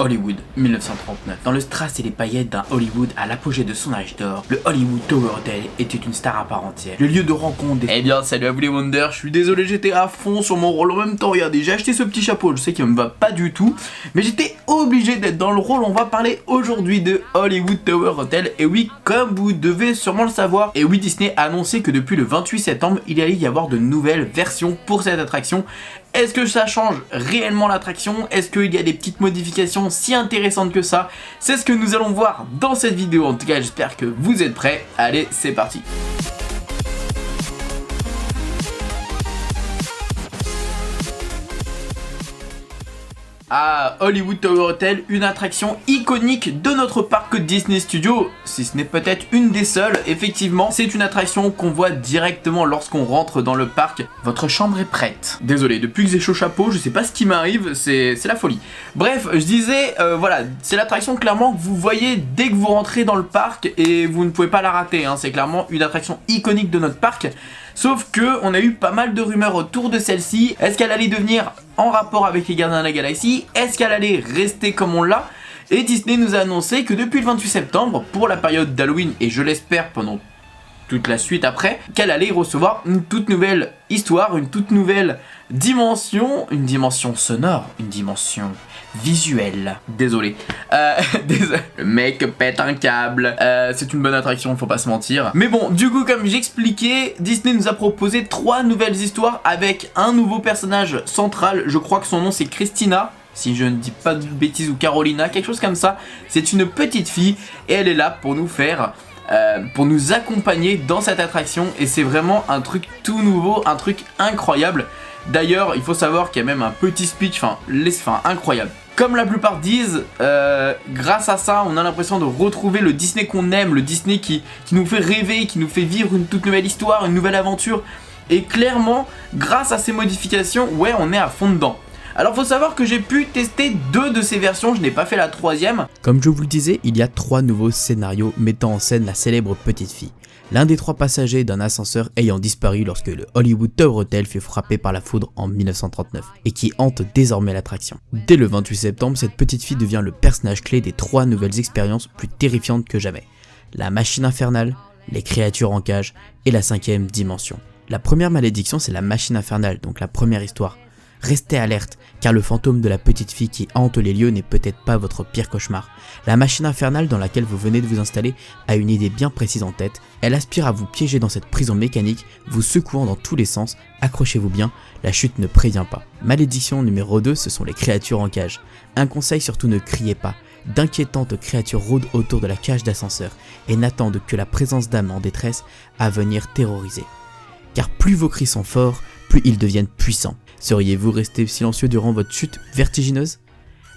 Hollywood 1939. Dans le strass et les paillettes d'un Hollywood à l'apogée de son âge d'or, le Hollywood Tower Hotel était une star à part entière. Le lieu de rencontre des... Eh bien, salut à vous les Wonders, je suis désolé, j'étais à fond sur mon rôle en même temps. Regardez, j'ai acheté ce petit chapeau, je sais qu'il me va pas du tout, mais j'étais obligé d'être dans le rôle. On va parler aujourd'hui de Hollywood Tower Hotel. Et oui, comme vous devez sûrement le savoir, et oui, Disney a annoncé que depuis le 28 septembre, il allait y avoir de nouvelles versions pour cette attraction. Est-ce que ça change réellement l'attraction? Est-ce qu'il y a des petites modifications si intéressantes que ça? C'est ce que nous allons voir dans cette vidéo. En tout cas, j'espère que vous êtes prêts. Allez, c'est parti. À Hollywood Tower Hotel, une attraction iconique de notre parc Disney Studios, si ce n'est peut-être une des seules. Effectivement, c'est une attraction qu'on voit directement lorsqu'on rentre dans le parc. Votre chambre est prête. Désolé, depuis que j'ai chaud chapeau, je sais pas ce qui m'arrive, c'est la folie. Bref, je disais, voilà, c'est l'attraction clairement que vous voyez dès que vous rentrez dans le parc et vous ne pouvez pas la rater, hein. C'est clairement une attraction iconique de notre parc. Sauf que on a eu pas mal de rumeurs autour de celle-ci. Est-ce qu'elle allait devenir en rapport avec les Gardiens de la Galaxie? Est-ce qu'elle allait rester comme on l'a? Et Disney nous a annoncé que depuis le 28 septembre, pour la période d'Halloween, et je l'espère pendant toute la suite après, qu'elle allait recevoir une toute nouvelle histoire, une toute nouvelle dimension, une dimension sonore, une dimension visuelle. Désolé. Le mec pète un câble. C'est une bonne attraction, faut pas se mentir. Mais bon, du coup, comme j'expliquais, Disney nous a proposé 3 nouvelles histoires avec un nouveau personnage central. Je crois que son nom c'est Christina, si je ne dis pas de bêtises, ou Carolina, quelque chose comme ça. C'est une petite fille et elle est là pour nous faire... pour nous accompagner dans cette attraction, et c'est vraiment un truc tout nouveau, un truc incroyable. D'ailleurs, il faut savoir qu'il y a même un petit speech, enfin incroyable. Comme la plupart disent, grâce à ça, on a l'impression de retrouver le Disney qu'on aime, le Disney qui nous fait rêver, qui nous fait vivre une toute nouvelle histoire, une nouvelle aventure. Et clairement, grâce à ces modifications, ouais, on est à fond dedans. Alors faut savoir que j'ai pu tester 2 de ces versions, je n'ai pas fait la 3e. Comme je vous le disais, il y a 3 nouveaux scénarios mettant en scène la célèbre petite fille. L'un des 3 passagers d'un ascenseur ayant disparu lorsque le Hollywood Tower Hotel fut frappé par la foudre en 1939 et qui hante désormais l'attraction. Dès le 28 septembre, cette petite fille devient le personnage clé des 3 nouvelles expériences plus terrifiantes que jamais. La machine infernale, les créatures en cage et la 5e dimension. La première malédiction, c'est la machine infernale, donc la première histoire. Restez alerte, car le fantôme de la petite fille qui hante les lieux n'est peut-être pas votre pire cauchemar. La machine infernale dans laquelle vous venez de vous installer a une idée bien précise en tête. Elle aspire à vous piéger dans cette prison mécanique, vous secouant dans tous les sens. Accrochez-vous bien, la chute ne prévient pas. Malédiction numéro 2, ce sont les créatures en cage. Un conseil, surtout ne criez pas. D'inquiétantes créatures rôdent autour de la cage d'ascenseur et n'attendent que la présence d'âmes en détresse à venir terroriser. Car plus vos cris sont forts, plus ils deviennent puissants. Seriez-vous resté silencieux durant votre chute vertigineuse?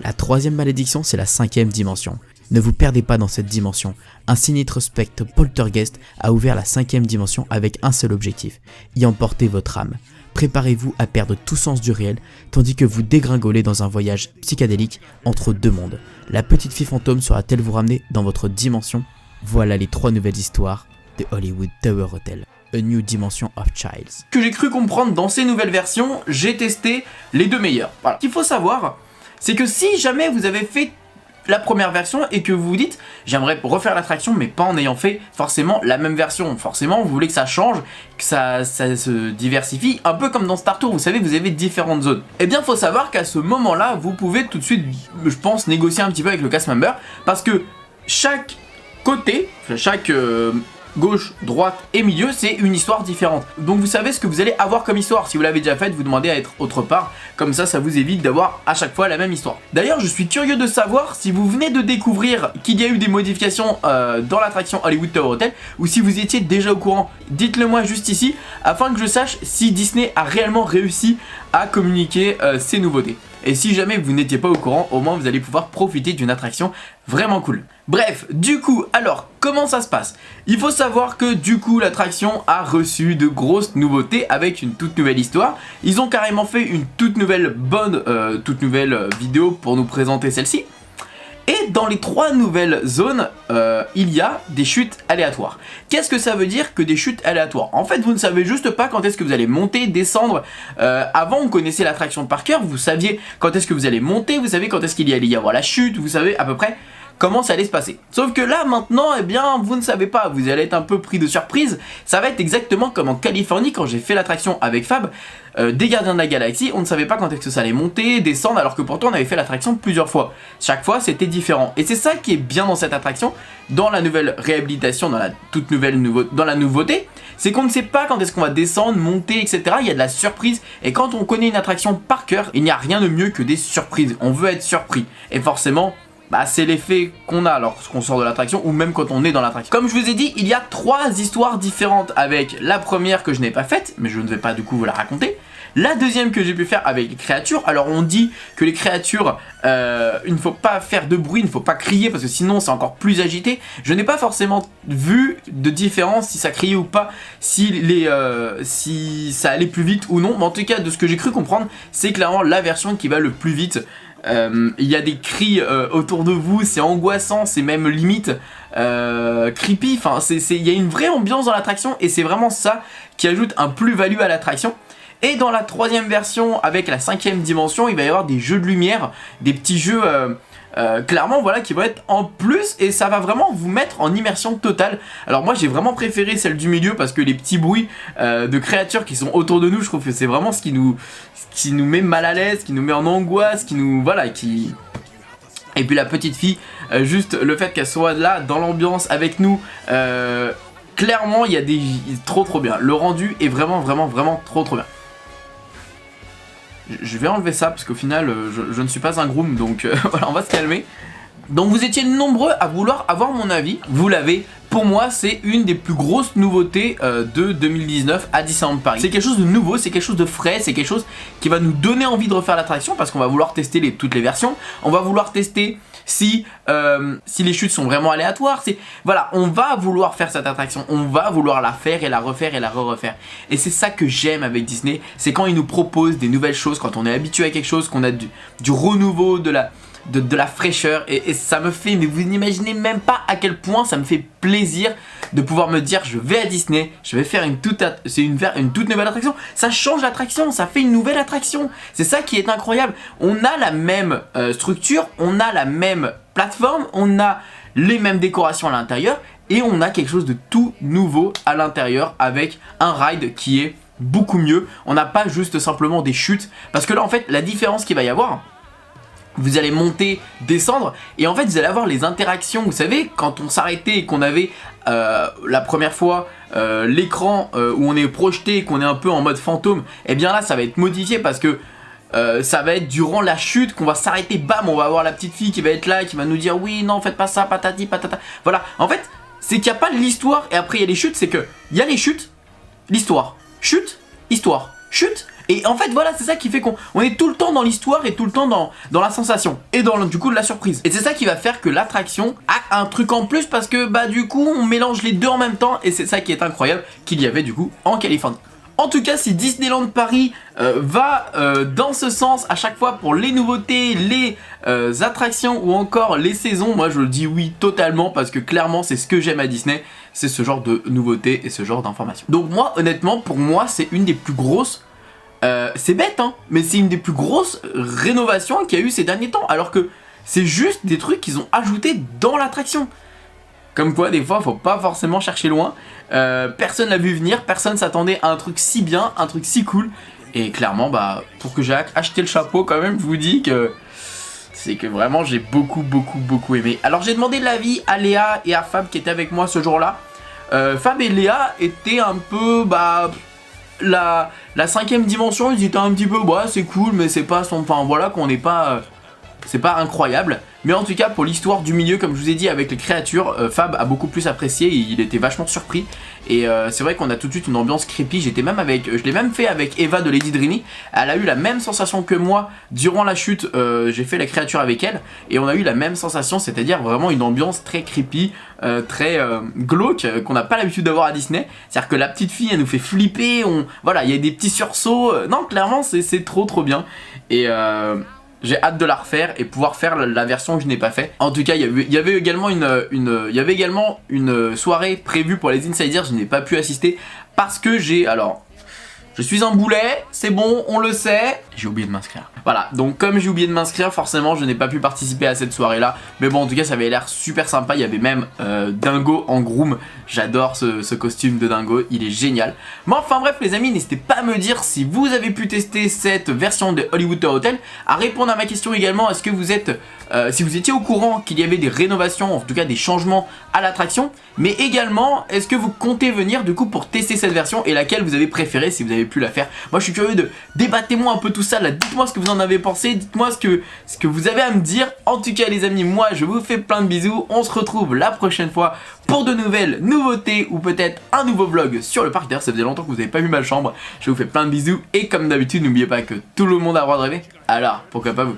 La 3e malédiction, c'est la 5e dimension. Ne vous perdez pas dans cette dimension. Un sinistre spectre poltergeist a ouvert la 5e dimension avec un seul objectif, y emporter votre âme. Préparez-vous à perdre tout sens du réel, tandis que vous dégringolez dans un voyage psychédélique entre 2 mondes. La petite fille fantôme sera-t-elle vous ramener dans votre dimension? Voilà les 3 nouvelles histoires de Hollywood Tower Hotel. A New Dimension of Childs. Que j'ai cru comprendre dans ces nouvelles versions, j'ai testé les 2 meilleures. Voilà. Ce qu'il faut savoir, c'est que si jamais vous avez fait la première version et que vous vous dites j'aimerais refaire l'attraction mais pas en ayant fait forcément la même version, forcément vous voulez que ça change, que ça se diversifie, un peu comme dans Star Tours, vous savez, vous avez différentes zones. Et bien faut savoir qu'à ce moment là vous pouvez tout de suite, je pense, négocier un petit peu avec le cast member, parce que chaque côté, chaque gauche, droite et milieu, c'est une histoire différente. Donc vous savez ce que vous allez avoir comme histoire. Si vous l'avez déjà faite, vous demandez à être autre part. Comme ça, ça vous évite d'avoir à chaque fois la même histoire. D'ailleurs, je suis curieux de savoir si vous venez de découvrir qu'il y a eu des modifications dans l'attraction Hollywood Tower Hotel, ou si vous étiez déjà au courant. Dites-le moi juste ici, afin que je sache si Disney a réellement réussi à communiquer ces nouveautés. Et si jamais vous n'étiez pas au courant, au moins vous allez pouvoir profiter d'une attraction vraiment cool. Bref, du coup, alors, comment ça se passe? Il faut savoir que du coup, l'attraction a reçu de grosses nouveautés avec une toute nouvelle histoire. Ils ont carrément fait une toute nouvelle vidéo pour nous présenter celle-ci. Et Et dans les 3 nouvelles zones, il y a des chutes aléatoires. Qu'est-ce que ça veut dire que des chutes aléatoires? En fait, vous ne savez juste pas quand est-ce que vous allez monter, descendre. Avant, on connaissait l'attraction par cœur, vous saviez quand est-ce que vous allez monter, vous savez quand est-ce qu'il allait y avoir la chute, vous savez à peu près comment ça allait se passer. Sauf que là, maintenant, eh bien, vous ne savez pas, vous allez être un peu pris de surprise. Ça va être exactement comme en Californie quand j'ai fait l'attraction avec Fab, des Gardiens de la Galaxie, on ne savait pas quand est-ce que ça allait monter, descendre, alors que pourtant on avait fait l'attraction plusieurs fois. Chaque fois, c'était différent. Et c'est ça qui est bien dans cette attraction, dans la nouvelle réhabilitation, dans la toute nouvelle dans la nouveauté, c'est qu'on ne sait pas quand est-ce qu'on va descendre, monter, etc. Il y a de la surprise. Et quand on connaît une attraction par cœur, il n'y a rien de mieux que des surprises. On veut être surpris. Et forcément, bah, c'est l'effet qu'on a lorsqu'on sort de l'attraction ou même quand on est dans l'attraction. Comme je vous ai dit, il y a 3 histoires différentes avec la première que je n'ai pas faite, mais je ne vais pas du coup vous la raconter. La deuxième que j'ai pu faire avec les créatures, alors on dit que les créatures, il ne faut pas faire de bruit, il ne faut pas crier parce que sinon c'est encore plus agité. Je n'ai pas forcément vu de différence si ça criait ou pas, si ça allait plus vite ou non, mais en tout cas de ce que j'ai cru comprendre, c'est clairement la version qui va le plus vite. Il y a des cris autour de vous, c'est angoissant, c'est même limite creepy, enfin il y a une vraie ambiance dans l'attraction et c'est vraiment ça qui ajoute un plus-value à l'attraction. Et dans la 3e version avec la 5e dimension, il va y avoir des jeux de lumière, des petits jeux clairement voilà qui vont être en plus et ça va vraiment vous mettre en immersion totale. Alors moi j'ai vraiment préféré celle du milieu parce que les petits bruits de créatures qui sont autour de nous, je trouve que c'est vraiment ce qui nous met mal à l'aise, qui nous met en angoisse, qui nous voilà qui... Et puis la petite fille, juste le fait qu'elle soit là dans l'ambiance avec nous, clairement il y a des... trop bien. Le rendu est vraiment trop bien. Je vais enlever ça parce qu'au final je ne suis pas un groom donc voilà, on va se calmer. Donc vous étiez nombreux à vouloir avoir mon avis, vous l'avez. Pour moi c'est une des plus grosses nouveautés de 2019 à Disneyland Paris. C'est quelque chose de nouveau, c'est quelque chose de frais, c'est quelque chose qui va nous donner envie de refaire l'attraction parce qu'on va vouloir tester toutes les versions. On va vouloir tester si les chutes sont vraiment aléatoires, voilà, on va vouloir faire cette attraction, on va vouloir la faire et la refaire et la refaire. Et c'est ça que j'aime avec Disney, c'est quand ils nous proposent des nouvelles choses, quand on est habitué à quelque chose, qu'on a du renouveau, de la fraîcheur et ça me fait, mais vous n'imaginez même pas à quel point ça me fait plaisir de pouvoir me dire je vais à Disney, je vais faire une toute nouvelle attraction. Ça change l'attraction, ça fait une nouvelle attraction. C'est ça qui est incroyable. On a la même structure, on a la même plateforme, on a les mêmes décorations à l'intérieur et on a quelque chose de tout nouveau à l'intérieur avec un ride qui est beaucoup mieux. On n'a pas juste simplement des chutes parce que là en fait la différence qu'il va y avoir, vous allez monter, descendre et en fait vous allez avoir les interactions. Vous savez quand on s'arrêtait et qu'on avait la première fois l'écran où on est projeté et qu'on est un peu en mode fantôme, et bien là ça va être modifié parce que ça va être durant la chute qu'on va s'arrêter, bam, on va avoir la petite fille qui va être là, qui va nous dire oui non faites pas ça, patati patata. Voilà, en fait c'est qu'il n'y a pas l'histoire et après il y a les chutes, c'est que il y a les chutes, l'histoire, chute, histoire, chute. Et en fait voilà, c'est ça qui fait qu'on est tout le temps dans l'histoire et tout le temps dans la sensation et dans du coup de la surprise. Et c'est ça qui va faire que l'attraction a un truc en plus parce que bah du coup on mélange les deux en même temps et c'est ça qui est incroyable qu'il y avait du coup en Californie. En tout cas si Disneyland Paris va dans ce sens à chaque fois pour les nouveautés, les attractions ou encore les saisons, moi je le dis oui totalement parce que clairement c'est ce que j'aime à Disney, c'est ce genre de nouveautés et ce genre d'informations. Donc moi honnêtement pour moi c'est une des plus grosses c'est bête hein, mais c'est une des plus grosses rénovations qu'il y a eu ces derniers temps, alors que c'est juste des trucs qu'ils ont ajoutés dans l'attraction. Comme quoi des fois faut pas forcément chercher loin, personne l'a vu venir, personne s'attendait à un truc si bien, un truc si cool, et clairement bah pour que j'ai acheté le chapeau quand même, je vous dis que c'est que vraiment j'ai beaucoup aimé. Alors j'ai demandé l'avis à Léa et à Fab qui étaient avec moi ce jour là. Fab et Léa étaient un peu bah... La 5ème dimension, ils étaient un petit peu, bah c'est cool, mais c'est pas son. Enfin voilà, qu'on n'est pas. C'est pas incroyable. Mais en tout cas, pour l'histoire du milieu, comme je vous ai dit, avec les créatures, Fab a beaucoup plus apprécié. Il était vachement surpris. Et c'est vrai qu'on a tout de suite une ambiance creepy. Je l'ai même fait avec Eva de Lady Dreamy. Elle a eu la même sensation que moi durant la chute. J'ai fait la créature avec elle. Et on a eu la même sensation, c'est-à-dire vraiment une ambiance très creepy, très glauque, qu'on n'a pas l'habitude d'avoir à Disney. C'est-à-dire que la petite fille, elle nous fait flipper. Voilà, il y a des petits sursauts. Non, clairement, c'est trop bien. Et J'ai hâte de la refaire et pouvoir faire la version que je n'ai pas fait. En tout cas, il y avait également une soirée prévue pour les insiders, je n'ai pas pu assister parce que je suis un boulet, c'est bon, on le sait. J'ai oublié de m'inscrire. Voilà, donc comme j'ai oublié de m'inscrire, forcément je n'ai pas pu participer à cette soirée là. Mais bon, en tout cas ça avait l'air super sympa. Il y avait même Dingo en groom. J'adore ce costume de Dingo, il est génial. Mais enfin bref les amis, n'hésitez pas à me dire si vous avez pu tester cette version de Hollywood Tower Hotel. À répondre à ma question également, est-ce que vous êtes... si vous étiez au courant qu'il y avait des rénovations, en tout cas des changements à l'attraction. Mais également, est-ce que vous comptez venir du coup pour tester cette version et laquelle vous avez préféré si vous avez pu la faire. Moi je suis curieux de débattez-moi un peu tout ça là, dites-moi ce que vous en avez pensé, dites-moi ce que vous avez à me dire. En tout cas les amis, moi je vous fais plein de bisous, on se retrouve la prochaine fois pour de nouvelles nouveautés ou peut-être un nouveau vlog sur le parc. D'ailleurs ça faisait longtemps que vous n'avez pas vu ma chambre, je vous fais plein de bisous et comme d'habitude n'oubliez pas que tout le monde a le droit de rêver, alors pourquoi pas vous.